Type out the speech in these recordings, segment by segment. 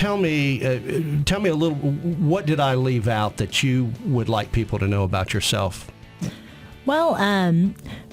tell me a little, what did I leave out that you would like people to know about yourself? Well,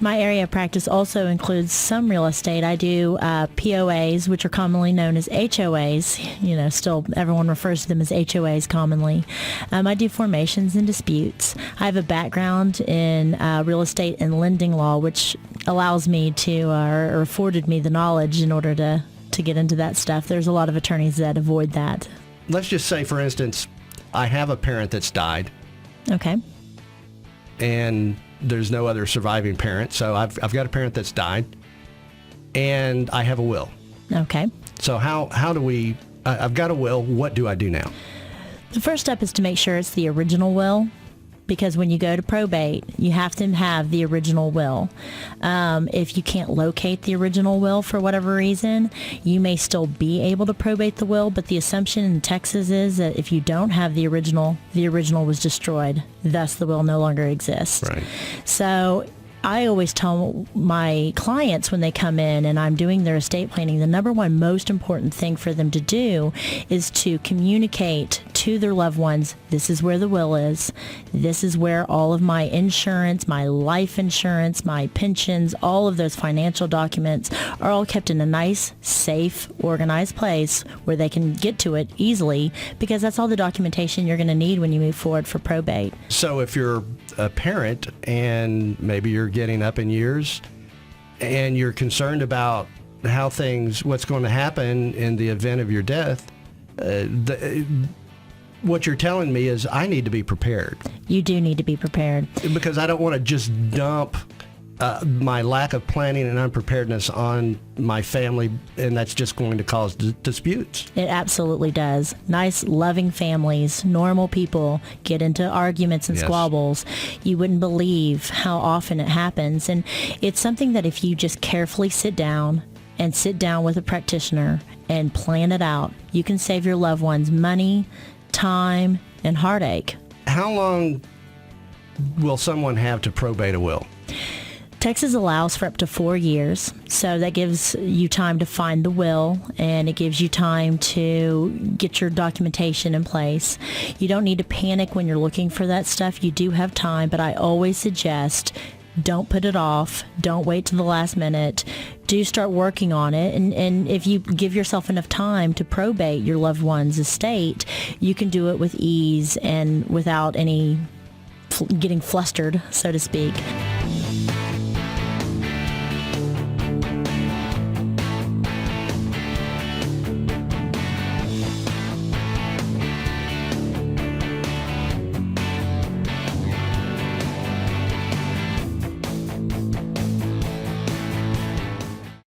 my area of practice also includes some real estate. I do POAs, which are commonly known as HOAs. Still everyone refers to them as HOAs commonly. I do formations and disputes. I have a background in real estate and lending law, which allows me to, or afforded me the knowledge in order to get into that stuff. There's a lot of attorneys that avoid that. Let's just say, for instance, I have a parent that's died. Okay. And there's no other surviving parent, so I've got a parent that's died, and I have a will. Okay. So how do we? I've got a will. What do I do now? The first step is to make sure it's the original will, because when you go to probate, you have to have the original will. If you can't locate the original will for whatever reason, you may still be able to probate the will, but the assumption in Texas is that if you don't have the original was destroyed. Thus, the will no longer exists. Right. So I always tell my clients when they come in and I'm doing their estate planning, the number one most important thing for them to do is to communicate to their loved ones, this is where the will is, this is where all of my insurance, my life insurance, my pensions, all of those financial documents are all kept in a nice, safe, organized place where they can get to it easily, because that's all the documentation you're going to need when you move forward for probate. So if you're a parent and maybe you're getting up in years and you're concerned about what's going to happen in the event of your death, what you're telling me is I need to be prepared. You do need to be prepared. Because I don't want to just dump my lack of planning and unpreparedness on my family, and that's just going to cause disputes. It absolutely does. Nice, loving families, normal people get into arguments and squabbles. You wouldn't believe how often it happens. And it's something that if you just carefully sit down with a practitioner and plan it out, you can save your loved ones money, time, and heartache. How long will someone have to probate a will? Texas allows for up to 4 years, so that gives you time to find the will, and it gives you time to get your documentation in place. You don't need to panic when you're looking for that stuff. You do have time, but I always suggest don't put it off. Don't wait to the last minute. Do start working on it, and if you give yourself enough time to probate your loved one's estate, you can do it with ease and without any getting flustered, so to speak.